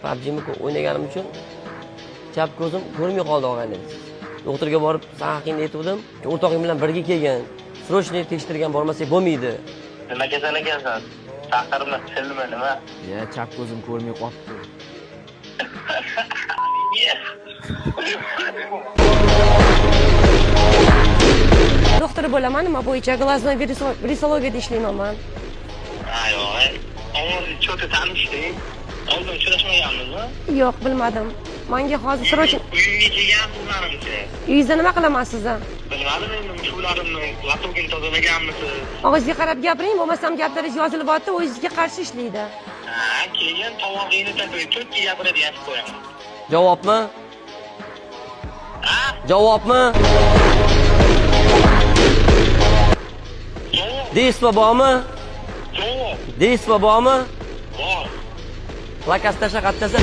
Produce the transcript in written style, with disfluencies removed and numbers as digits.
PUBG'ni o'ynaganim uchun chap ko'zim ko'rmay qoldi og'ayni. Doktorga borib, "Sen haqingni aytdim. O'rtog'ing bilan birga kelgan. Srochniy tekshirgan bormasak bo'lmaydi." Nima kasal ekansan? Chaqirma, tilma nima? Ya, chap ko'zim ko'rmay qolibdi. Doktor bo'laman, nima bo'yicha glaznoy virusologiyada ishlayman. Yo'q, ovozni cho'ta tanishding. Oldin uchrashmaganmizmi? Yo'q, bilmadim. Menga hozir srochniy Uyimga kelgansiz menimcha. uyingizda nima qilaman sizni? Bilmadim endi suvlarimni, latogini tozalaganmisiz? Og'izga qarab gapiring, bo'lmasam gaplariz yozilyapti, o'zingizga qarshi ishlaydi. Keyin tovog'ingni taqib, cho'tga gapiradigan qo'yaman. Javobmi? Javobmi? Deysiz bormi? Javob. Deysiz bormi? Bor. Plakas tasha qattasa.